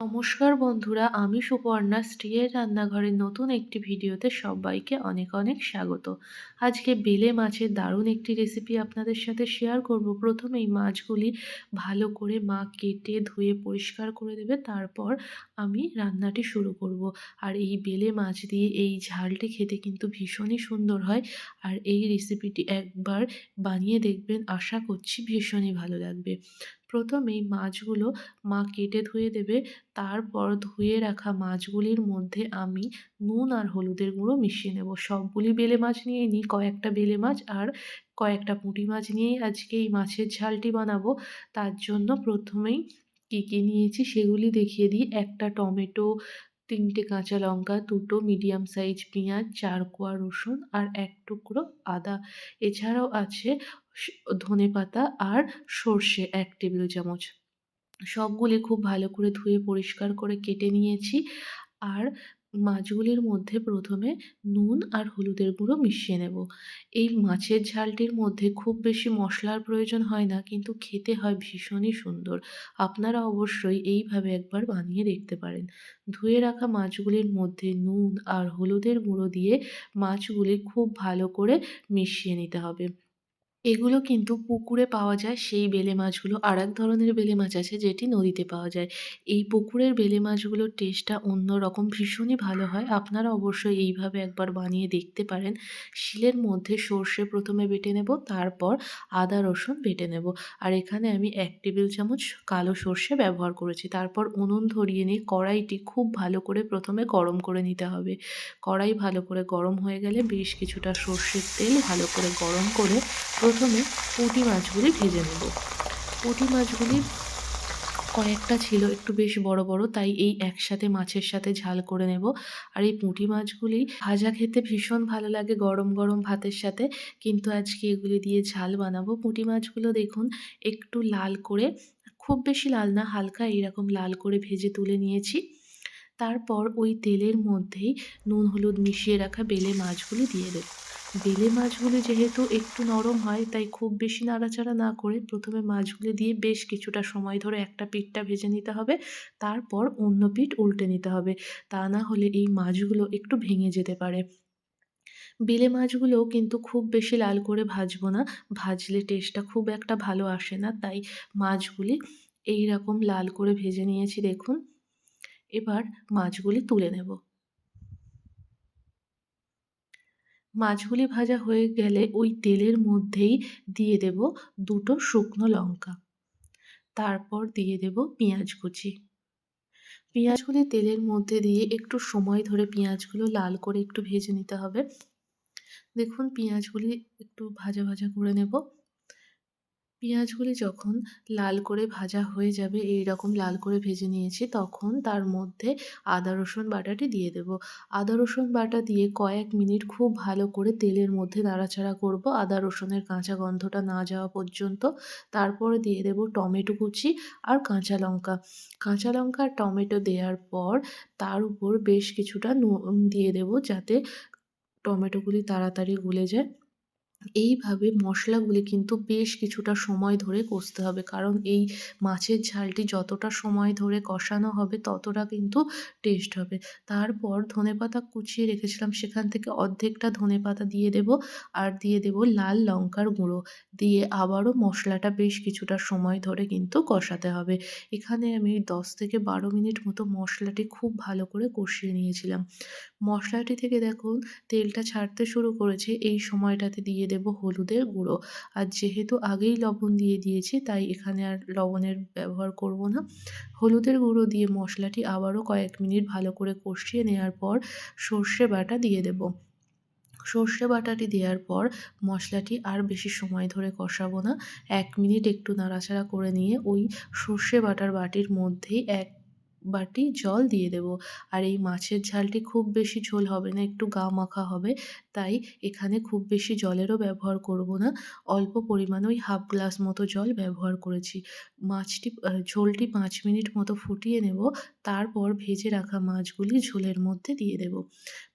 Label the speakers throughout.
Speaker 1: নমস্কার বন্ধুরা, আমি সুপর্ণা স্ত্রীর রান্নাঘরের নতুন একটি ভিডিওতে সবাইকে অনেক অনেক স্বাগত। আজকে বেলে মাছের দারুণ একটি রেসিপি আপনাদের সাথে শেয়ার করব। প্রথমেই মাছগুলি ভালো করে মা কেটে ধুয়ে পরিষ্কার করে দেবে, তারপর আমি রান্নাটি শুরু করব। আর এই বেলে মাছ দিয়ে এই ঝালটি খেতে কিন্তু ভীষণই সুন্দর হয়। আর এই রেসিপিটি একবার বানিয়ে দেখবেন, আশা করছি ভীষণই ভালো লাগবে। প্রথমেই মাছগুলো মা কেটে ধুয়ে দেবে। তারপর ধুয়ে রাখা মাছগুলির মধ্যে আমি নুন আর হলুদের গুঁড়ো মিশিয়ে নেব। সবগুলি বেলে মাছ নিয়ে নিই, কয়েকটা বেলে মাছ আর কয়েকটা পুঁটি মাছ নিয়েই আজকে এই মাছের ঝালটি বানাবো। তার জন্য প্রথমেই কী কী নিয়েছি সেগুলি দেখিয়ে দিই। একটা টমেটো, ৩টে কাঁচা লঙ্কা, 2টো মিডিয়াম সাইজ পেঁয়াজ, 4 কোয়া রসুন আর 1 টুকরো আদা। এছাড়াও আছে স ধনেপাতা আর সর্ষে 1 টেবিল চামচ। সবগুলি খুব ভালো করে ধুয়ে পরিষ্কার করে কেটে নিয়েছি। আর মাছগুলির মধ্যে প্রথমে নুন আর হলুদের গুঁড়ো মিশিয়ে নেব। এই মাছের ঝালটির মধ্যে খুব বেশি মশলার প্রয়োজন হয় না, কিন্তু খেতে হয় ভীষণই সুন্দর। আপনারা অবশ্যই এইভাবে একবার বানিয়ে দেখতে পারেন। ধুয়ে রাখা মাছগুলির মধ্যে নুন আর হলুদের গুঁড়ো দিয়ে মাছগুলি খুব ভালো করে মিশিয়ে নিতে হবে। এগুলো কিন্তু পুকুরে পাওয়া যায় সেই বেলে মাছগুলো। আরেক ধরনের বেলে মাছ আছে যেটি নদীতে পাওয়া যায়। এই পুকুরের বেলে মাছগুলোর টেস্টটা অন্যরকম, ভীষণই ভালো হয়। আপনারা অবশ্যই এইভাবে একবার বানিয়ে দেখতে পারেন। শিলের মধ্যে সর্ষে প্রথমে বেটে নেব, তারপর আদা রসুন বেটে নেব। আর এখানে আমি 1 টেবিল চামচ কালো সর্ষে ব্যবহার করেছি। তারপর উনুন ধরিয়ে নিয়ে কড়াইটি খুব ভালো করে প্রথমে গরম করে নিতে হবে। কড়াই ভালো করে গরম হয়ে গেলে বেশ কিছুটা সর্ষের তেল ভালো করে গরম করে প্রথমে পুঁটি মাছগুলি ভেজে নেব। পুঁটি মাছগুলি কয়েকটা ছিল একটু বেশ বড় বড়, তাই এই একসাথে মাছের সাথে ঝাল করে নেব। আর এই পুঁটি মাছগুলি ভাজা খেতে ভীষণ ভালো লাগে গরম গরম ভাতের সাথে, কিন্তু আজকে এগুলি দিয়ে ঝাল বানাবো। পুঁটি মাছগুলো দেখুন একটু লাল করে, খুব বেশি লাল না, হালকা এইরকম লাল করে ভেজে তুলে নিয়েছি। তারপর ওই তেলের মধ্যেই নুন হলুদ মিশিয়ে রাখা বেলে মাছগুলি দিয়ে দেব। বেলে মাছগুলি যেহেতু একটু নরম হয়, তাই খুব বেশি নাড়াচাড়া না করে প্রথমে মাছগুলি দিয়ে বেশ কিছুটা সময় ধরে একটা পিঠটা ভেজে নিতে হবে। তারপর অন্য পিঠ উল্টে নিতে হবে। তা না হলে এই মাছগুলো একটু ভেঙে যেতে পারে। বেলে মাছগুলোও কিন্তু খুব বেশি লাল করে ভাজবো না। ভাজলে টেস্টটা খুব একটা ভালো আসে না। তাই মাছগুলি এইরকম লাল করে ভেজে নিয়েছি দেখুন। এবার মাছগুলি তুলে নেব। মাছগুলি ভাজা হয়ে গেলে ওই তেলের মধ্যেই দিয়ে দেব 2টো শুকনো লঙ্কা। তারপর দিয়ে দেব পেঁয়াজ কুচি। পেঁয়াজগুলি তেলের মধ্যে দিয়ে একটু সময় ধরে পেঁয়াজগুলো লাল করে একটু ভেজে নিতে হবে। দেখুন পেঁয়াজগুলি একটু ভাজা ভাজা করে নেব। পেঁয়াজগুলি যখন লাল করে ভাজা হয়ে যাবে, এইরকম লাল করে ভেজে নিয়েছি, তখন তার মধ্যে আদা রসুন বাটাটি দিয়ে দেব। আদা রসুন বাটা দিয়ে কয়েক মিনিট খুব ভালো করে তেলের মধ্যে নাড়াচাড়া করব আদা রসুনের কাঁচা গন্ধটা না যাওয়া পর্যন্ত। তারপরে দিয়ে দেব টমেটো কুচি আর কাঁচা লঙ্কা। কাঁচা লঙ্কা আর টমেটো দেওয়ার পর তার উপর বেশ কিছুটা নুন দিয়ে দেব, যাতে টমেটোগুলি তাড়াতাড়ি গলে যায়। এইভাবে মশলাগুলি কিন্তু বেশ কিছুটা সময় ধরে কষতে হবে, কারণ এই মাছের ঝালটি যতটা সময় ধরে কষানো হবে ততটা কিন্তু টেস্ট হবে। তারপর ধনেপাতা কুচিয়ে রেখেছিলাম, সেখান থেকে অর্ধেকটা ধনেপাতা দিয়ে দেব। আর দিয়ে দেব লাল লঙ্কার গুঁড়ো। দিয়ে আবারও মশলাটা বেশ কিছুটা সময় ধরে কিন্তু কষাতে হবে। এখানে আমি 10 থেকে 12 মিনিট মতো মশলাটি খুব ভালো করে কষিয়ে নিয়েছিলাম। মশলাটি থেকে দেখুন তেলটা ছাড়তে শুরু করেছে, এই সময়টাতে দিয়ে দেব হলুদের গুঁড়ো। আর যেহেতু আগেই লবণ দিয়ে দিয়েছি, তাই এখানে আর লবণের ব্যবহার করব না। হলুদের গুঁড়ো দিয়ে মশলাটি আবারও কয়েক মিনিট ভালো করে কষিয়ে নেওয়ার পর সর্ষে বাটা দিয়ে দেব। সর্ষে বাটাটি দেওয়ার পর মশলাটি আর বেশি সময় ধরে কষাবো না। 1 মিনিট একটু নাড়াচাড়া করে নিয়ে ওই সর্ষে বাটার বাটির মধ্যেই 1 বাটি জল দিয়ে দেব। আর এই মাছের ঝালটি খুব বেশি ঝোল হবে না, একটু গা মাখা হবে। তাই এখানে খুব বেশি জলেরও ব্যবহার করব না। অল্প পরিমাণে ওই হাফ গ্লাস মতো জল ব্যবহার করেছি। ঝোলটি 5 মিনিট মতো ফুটিয়ে নেব। তারপর ভেজে রাখা মাছগুলি ঝোলের মধ্যে দিয়ে দেব।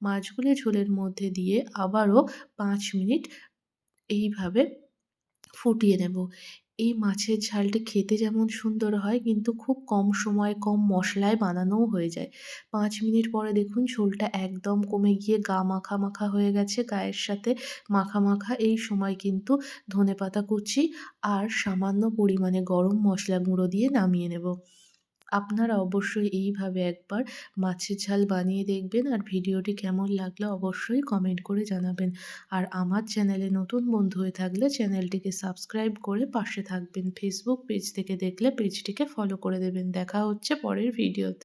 Speaker 1: মাছগুলি ঝোলের মধ্যে দিয়ে আবারও 5 মিনিট এইভাবে ফুটিয়ে নেব। এই মাছের ঝালটি খেতে যেমন সুন্দর হয় কিন্তু খুব কম সময়ে কম মশলায় বানানোও হয়ে যায়। ৫ মিনিট পরে দেখুন ঝোলটা একদম কমে গিয়ে গা মাখা, মাখা হয়ে গেছে। গায়ের সাথে মাখা, মাখা এই সময় কিন্তু ধনেপাতা কুচি আর সামান্য পরিমাণে গরম মসলা গুঁড়ো দিয়ে নামিয়ে নেব। আপনারা অবশ্যই এইভাবে একবার মাছের ঝাল বানিয়ে দেখবেন আর ভিডিওটি কেমন লাগলো অবশ্যই কমেন্ট করে জানাবেন। আর আমার চ্যানেলে নতুন বন্ধু হয়ে থাকলে চ্যানেলটিকে সাবস্ক্রাইব করে পাশে থাকবেন। ফেসবুক পেজ থেকে দেখলে পেজটিকে ফলো করে দেবেন। দেখা হচ্ছে পরের ভিডিওতে।